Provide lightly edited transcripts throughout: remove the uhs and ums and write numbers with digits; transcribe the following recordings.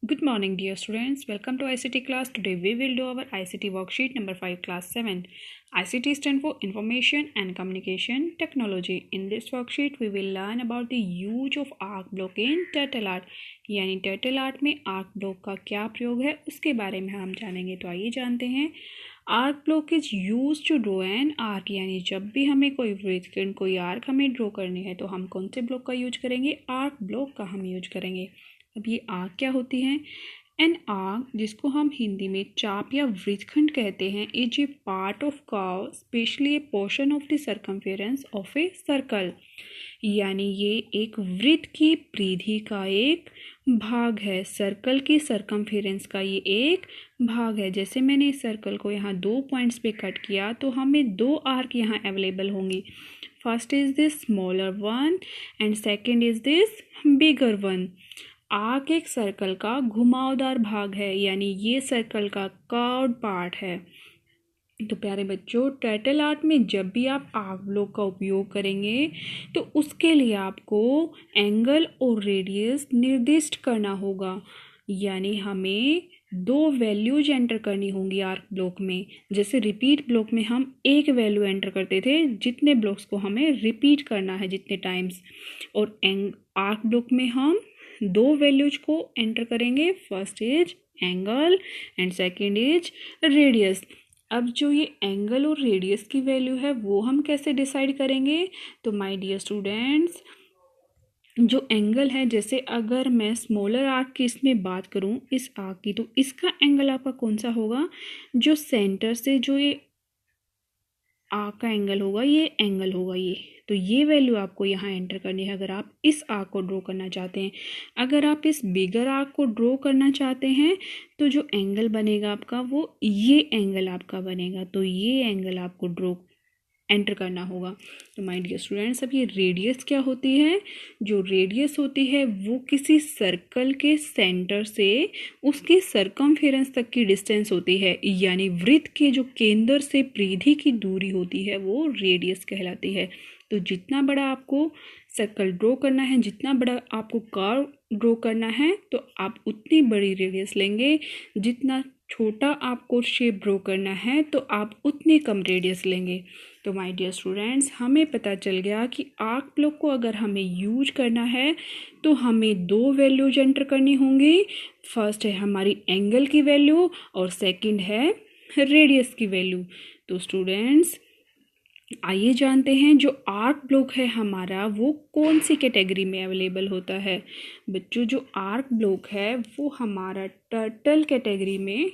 Good morning, dear students. Welcome to ICT class. Today we will do our ICT worksheet number 5, class 7. ICT stands for Information and Communication Technology. In this worksheet, we will learn about the use of arc block in Turtle Art. यानी turtle art में arc block का क्या प्रयोग है उसके बारे में हम जानेंगे। तो आइए जानते हैं। Arc block is use to draw an arc, यानी जब भी हमें कोई वृत्तखंड कोई आर्क हमें ड्रॉ करनी है तो हम कौन से ब्लॉक का यूज करेंगे? आर्क ब्लॉक का हम यूज करेंगे। अब ये आर्क क्या होती है? एन आर्क, जिसको हम हिंदी में चाप या वृत्तखंड कहते हैं, is a part of curve, specially A portion of the circumference of a circle. यानी ये एक वृत्त की परिधि का एक भाग है, सर्कल की सर्कमफेरेंस का ये एक भाग है। जैसे मैंने इस सर्कल को यहाँ 2 पॉइंट्स पे कट किया तो हमें 2 आर्क यहाँ अवेलेबल होंगी। First is this smaller one and second is this bigger one. Arc एक सर्कल का घुमावदार भाग है, यानी ये सर्कल का कर्व्ड पार्ट है। तो प्यारे बच्चों, टर्टल आर्ट में जब भी आप आर्क ब्लॉक का उपयोग करेंगे तो उसके लिए आपको एंगल और रेडियस निर्दिष्ट करना होगा। यानी हमें 2 वैल्यूज एंटर करनी होंगी आर्क ब्लॉक में। जैसे रिपीट ब्लॉक में हम एक वैल्यू एंटर करते थे, जितने ब्लॉक्स को हमें रिपीट करना है जितने टाइम्स, और आर्क ब्लॉक में हम 2 वैल्यूज को एंटर करेंगे। First is angle and second is radius. अब जो ये एंगल और रेडियस की वैल्यू है वो हम कैसे डिसाइड करेंगे? तो माय डियर स्टूडेंट्स, जो एंगल है, जैसे अगर मैं स्मॉलर आर्क की इसमें बात करूं इस आर्क की, तो इसका एंगल आपका कौन सा होगा? जो सेंटर से जो ये आर्क का एंगल होगा ये एंगल होगा ये। तो ये वैल्यू आपको यहाँ एंटर करनी है अगर आप इस आर्क को ड्रॉ करना चाहते हैं। अगर आप इस बिगर आर्क को ड्रॉ करना चाहते हैं तो जो एंगल बनेगा आपका वो ये एंगल आपका बनेगा। तो ये एंगल आपको ड्रॉ एंटर करना होगा। तो माय डियर स्टूडेंट्स, अब ये रेडियस क्या होती है? जो रेडियस होती है वो किसी सर्कल के सेंटर से उसके सर्कमफेरेंस तक की डिस्टेंस होती है, यानी वृत्त के जो केंद्र से परिधि की दूरी होती है वो रेडियस कहलाती है। तो जितना बड़ा आपको सर्कल ड्रॉ करना है, जितना बड़ा आपको कर्व ड्रॉ करना है, तो आप उतनी बड़ी रेडियस लेंगे। जितना छोटा आपको शेप ड्रॉ करना है तो आप उतनी कम रेडियस लेंगे। तो माय डियर स्टूडेंट्स, हमें पता चल गया कि आर्क ब्लॉक को अगर हमें यूज करना है तो हमें 2 वैल्यूज एंटर करनी होंगी। फर्स्ट है हमारी एंगल की वैल्यू और सेकंड है रेडियस की वैल्यू। तो स्टूडेंट्स, आइए जानते हैं जो आर्क ब्लॉक है हमारा वो कौन सी कैटेगरी में अवेलेबल होता है। बच्चों, जो आर्क ब्लॉक है वो हमारा टर्टल कैटेगरी में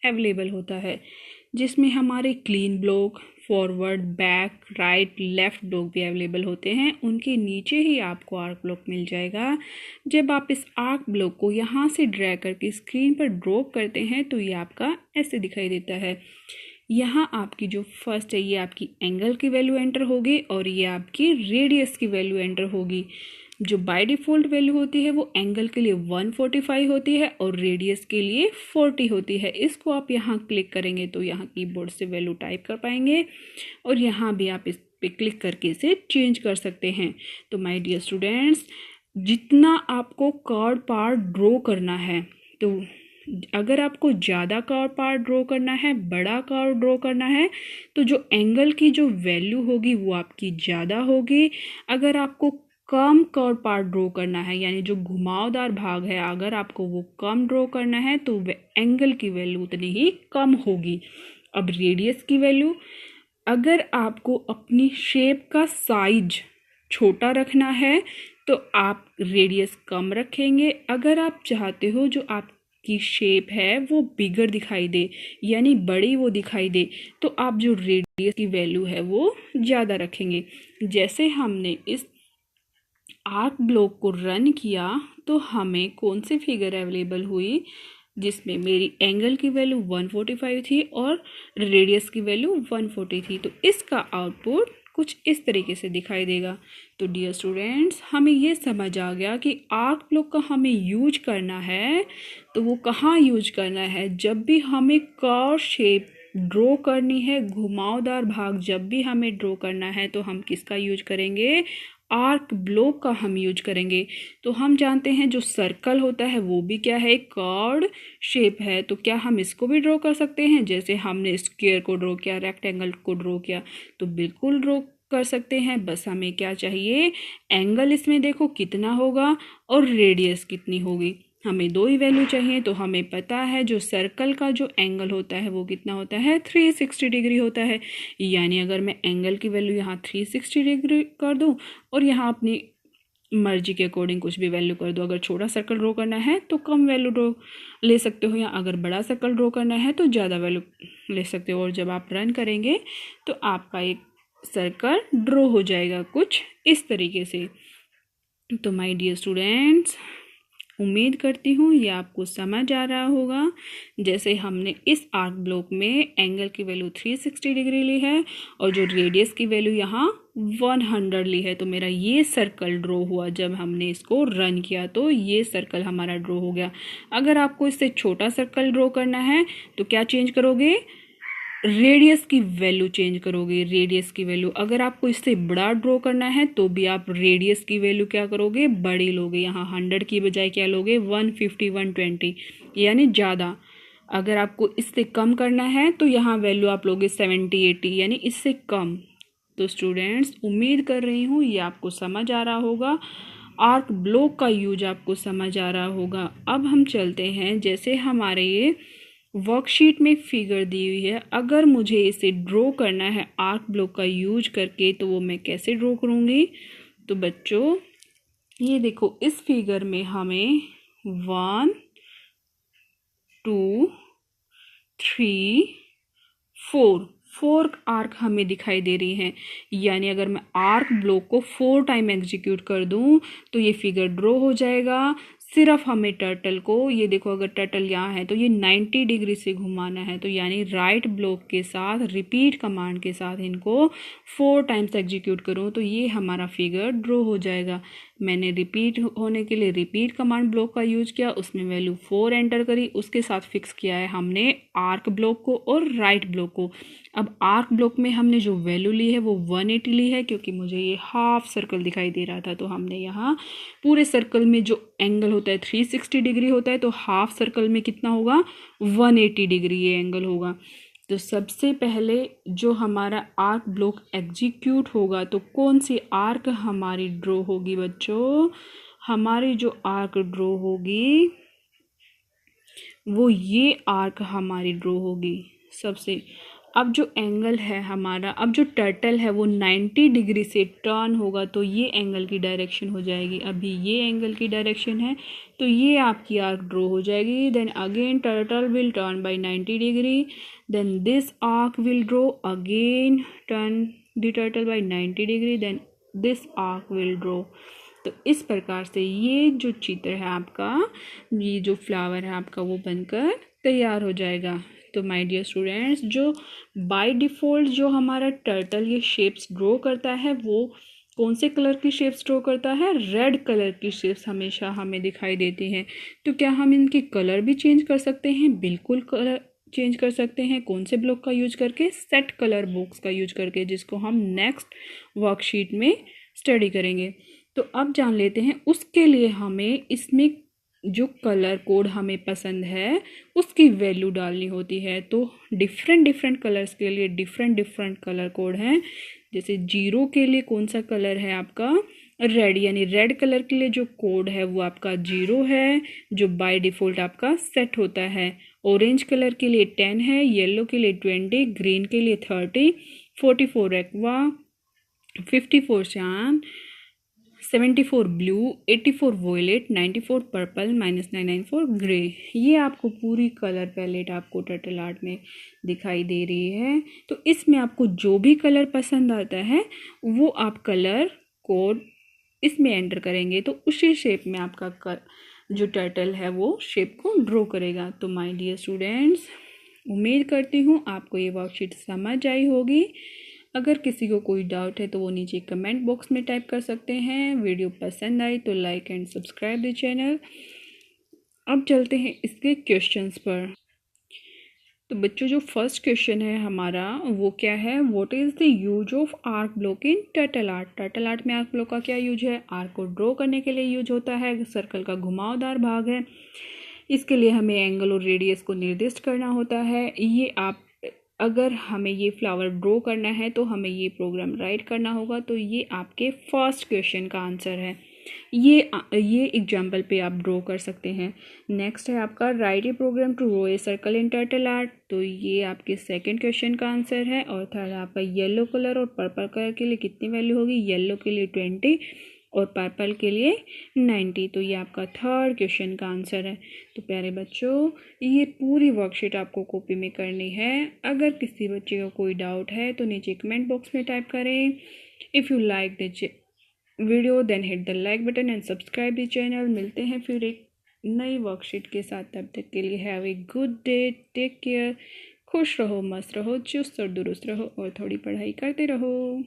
अवेलेबल होता है, जिसमें हमारे clean block, forward, back, right, left block भी अवेलेबल होते हैं। उनके नीचे ही आपको आर्क ब्लॉक मिल जाएगा। जब आप इस आर्क ब्लॉक को यहाँ से ड्रैग करके स्क्रीन पर ड्रॉप करते हैं तो ये आपका ऐसे दिखाई देता है। यहाँ आपकी जो फर्स्ट है ये आपकी एंगल की वैल्यू एंटर होगी और ये आपकी रेडियस की वैल्यू एंटर होगी। जो बाय डिफ़ॉल्ट वैल्यू होती है वो एंगल के लिए 145 होती है और रेडियस के लिए 40 होती है। इसको आप यहाँ क्लिक करेंगे तो यहाँ कीबोर्ड से वैल्यू टाइप कर पाएंगे और यहाँ भी आप इस पे क्लिक करके इसे चेंज कर सकते हैं। तो माय डियर स्टूडेंट्स, जितना आपको कर्व पार्ट ड्रॉ करना है, तो अगर आपको ज़्यादा कर्व पार्ट ड्रॉ करना है, बड़ा कर्व ड्रॉ करना है, तो जो एंगल की जो वैल्यू होगी वो आपकी ज़्यादा होगी। अगर आपको कम कर्व पार्ट ड्रॉ करना है, यानी जो घुमावदार भाग है, अगर आपको वो कम ड्रॉ करना है तो एंगल की वैल्यू उतनी ही कम होगी। अब रेडियस की वैल्यू, अगर आपको अपनी शेप का साइज छोटा रखना है तो आप रेडियस कम रखेंगे। अगर आप चाहते हो जो आपकी शेप है वो बिगर दिखाई दे, यानी बड़ी वो दिखाई दे, तो आप जो रेडियस की वैल्यू है वो ज़्यादा रखेंगे। जैसे हमने इस आर्क ब्लॉक को रन किया तो हमें कौन सी फिगर अवेलेबल हुई, जिसमें मेरी एंगल की वैल्यू 145 थी और रेडियस की वैल्यू 140 थी। तो इसका आउटपुट कुछ इस तरीके से दिखाई देगा। तो डियर स्टूडेंट्स, हमें ये समझ आ गया कि आर्क ब्लॉक का हमें यूज करना है तो वो कहाँ यूज करना है? जब भी हमें कर्व शेप ड्रॉ करनी है, घुमावदार भाग जब भी हमें ड्रॉ करना है तो हम किसका यूज करेंगे? आर्क ब्लॉक का हम यूज करेंगे। तो हम जानते हैं जो सर्कल होता है वो भी क्या है, कर्व्ड शेप है। तो क्या हम इसको भी ड्रॉ कर सकते हैं, जैसे हमने स्क्वायर को ड्रॉ किया, रेक्टेंगल को ड्रॉ किया, तो बिल्कुल ड्रॉ कर सकते हैं। बस हमें क्या चाहिए, एंगल इसमें देखो कितना होगा और रेडियस कितनी होगी। हमें दो ही वैल्यू चाहिए। तो हमें पता है जो सर्कल का जो एंगल होता है वो कितना होता है, 360 डिग्री होता है। यानी अगर मैं एंगल की वैल्यू यहाँ 360 डिग्री कर दूँ और यहाँ अपनी मर्जी के अकॉर्डिंग कुछ भी वैल्यू कर दो। अगर छोटा सर्कल ड्रॉ करना है तो कम वैल्यू ड्रॉ ले सकते हो, या अगर बड़ा सर्कल ड्रॉ करना है तो ज़्यादा वैल्यू ले सकते हो। और जब आप रन करेंगे तो आपका एक सर्कल ड्रॉ हो जाएगा कुछ इस तरीके से। तो माय डियर स्टूडेंट्स, उम्मीद करती हूँ ये आपको समझ आ रहा होगा। जैसे हमने इस आर्क ब्लॉक में एंगल की वैल्यू 360 डिग्री ली है और जो रेडियस की वैल्यू यहाँ 100 ली है, तो मेरा ये सर्कल ड्रॉ हुआ। जब हमने इसको रन किया तो ये सर्कल हमारा ड्रॉ हो गया। अगर आपको इससे छोटा सर्कल ड्रॉ करना है तो क्या चेंज करोगे, रेडियस की वैल्यू चेंज करोगे। रेडियस की वैल्यू अगर आपको इससे बड़ा ड्रॉ करना है तो भी आप रेडियस की वैल्यू क्या करोगे, बड़ी लोगे। यहाँ 100 की बजाय क्या लोगे, 150 120 यानी ज़्यादा। अगर आपको इससे कम करना है तो यहाँ वैल्यू आप लोगे 70 80 यानी इससे कम। तो स्टूडेंट्स, उम्मीद कर रही हूँ ये आपको समझ आ रहा होगा, आर्क ब्लॉक का यूज आपको समझ आ रहा होगा। अब हम चलते हैं, जैसे हमारे ये वर्कशीट में फिगर दी हुई है, अगर मुझे इसे ड्रॉ करना है आर्क ब्लॉक का यूज करके तो वो मैं कैसे ड्रॉ करूँगी। तो बच्चों ये देखो, इस फिगर में हमें 1 2 3 4 आर्क हमें दिखाई दे रही हैं। यानी अगर मैं आर्क ब्लॉक को 4 टाइम एग्जीक्यूट कर दूं तो ये फिगर ड्रॉ हो जाएगा। सिर्फ हमें टर्टल को, ये देखो अगर टर्टल यहाँ है तो ये 90 डिग्री से घुमाना है। तो यानी राइट ब्लॉक के साथ रिपीट कमांड के साथ इनको 4 टाइम्स एग्जीक्यूट करूँ तो ये हमारा फिगर ड्रॉ हो जाएगा। मैंने रिपीट होने के लिए रिपीट कमांड ब्लॉक का यूज किया, उसमें वैल्यू 4 एंटर करी, उसके साथ फिक्स किया है हमने आर्क ब्लॉक को और राइट ब्लॉक को। अब आर्क ब्लॉक में हमने जो वैल्यू ली है वो 180 ली है, क्योंकि मुझे ये हाफ सर्कल दिखाई दे रहा था। तो हमने यहाँ पूरे सर्कल में जो एंगल होता है 360 डिग्री होता है, तो हाफ सर्कल में कितना होगा, 180 डिग्री ये एंगल होगा। तो सबसे पहले जो हमारा आर्क ब्लॉक एग्जीक्यूट होगा तो कौन सी आर्क हमारी ड्रॉ होगी बच्चों, हमारी जो आर्क ड्रॉ होगी वो ये आर्क हमारी ड्रॉ होगी सबसे। अब जो एंगल है हमारा, अब जो टर्टल है वो 90 डिग्री से टर्न होगा तो ये एंगल की डायरेक्शन हो जाएगी। अभी ये एंगल की डायरेक्शन है तो ये आपकी आर्क ड्रॉ हो जाएगी। Then again turtle will turn by 90 degree, then this arc will draw again turn the turtle by 90 degree, then this arc will draw. तो इस प्रकार से ये जो चित्र है आपका, ये जो फ्लावर है आपका वो बनकर तैयार हो जाएगा। तो माय डियर स्टूडेंट्स, जो बाय डिफ़ॉल्ट जो हमारा टर्टल ये शेप्स ड्रॉ करता है वो कौन से कलर की शेप्स ड्रॉ करता है, रेड कलर की शेप्स हमेशा हमें दिखाई देती हैं। तो क्या हम इनकी कलर भी चेंज कर सकते हैं, बिल्कुल कलर चेंज कर सकते हैं। कौन से ब्लॉक का यूज करके, सेट कलर बॉक्स का यूज करके, जिसको हम नेक्स्ट वर्कशीट में स्टडी करेंगे। तो अब जान लेते हैं उसके लिए हमें इसमें जो कलर कोड हमें पसंद है उसकी वैल्यू डालनी होती है। तो डिफरेंट कलर्स के लिए डिफरेंट कलर कोड हैं। जैसे 0 के लिए कौन सा कलर है आपका, रेड, यानी रेड कलर के लिए जो कोड है वो आपका 0 है, जो बाय डिफ़ॉल्ट आपका सेट होता है। ऑरेंज कलर के लिए 10 है, येलो के लिए 20, ग्रीन के लिए 30, 44 एक्वा, 54 शान, 74 ब्लू, 84 वॉयलेट, 94 पर्पल, -994 ग्रे। ये आपको पूरी कलर पैलेट आपको टर्टल आर्ट में दिखाई दे रही है। तो इसमें आपको जो भी कलर पसंद आता है वो आप कलर कोड इसमें एंटर करेंगे तो उसी शेप में आपका जो टर्टल है वो शेप को ड्रॉ करेगा। तो माय डियर स्टूडेंट्स, उम्मीद करती हूँ आपको ये वर्कशीट समझ आई होगी। अगर किसी को कोई डाउट है तो वो नीचे कमेंट बॉक्स में टाइप कर सकते हैं। वीडियो पसंद आई तो like and subscribe the channel. अब चलते हैं इसके क्वेश्चंस पर। तो बच्चों जो फर्स्ट क्वेश्चन है हमारा वो क्या है, what is the use of arc block in turtle art. Turtle art में आर्क ब्लॉक का क्या यूज है, आर्क को ड्रॉ करने के लिए यूज होता है, सर्कल का घुमावदार भाग है, इसके लिए हमें एंगल और रेडियस को निर्दिष्ट करना होता है। ये आप अगर हमें ये फ्लावर ड्रॉ करना है तो हमें ये प्रोग्राम राइट करना होगा। तो ये आपके फर्स्ट क्वेश्चन का आंसर है, ये एग्जाम्पल पे आप ड्रॉ कर सकते हैं। नेक्स्ट है आपका write a program to draw a circle in turtle art. तो ये आपके सेकंड क्वेश्चन का आंसर है। और थर्ड आपका येलो कलर और पर्पल कलर के लिए कितनी वैल्यू होगी, येलो के लिए 20 और पर्पल के लिए 90। तो ये आपका थर्ड क्वेश्चन का आंसर है। तो प्यारे बच्चों, ये पूरी वर्कशीट आपको कॉपी में करनी है। अगर किसी बच्चे को कोई डाउट है तो नीचे कमेंट बॉक्स में टाइप करें। If you like the video then hit the like button and subscribe the channel. मिलते हैं फिर एक नई वर्कशीट के साथ, तब तक के लिए have a good day, take care, खुश रहो, मस्त रहो, चुस्त और दुरुस्त रहो और थोड़ी पढ़ाई करते रहो।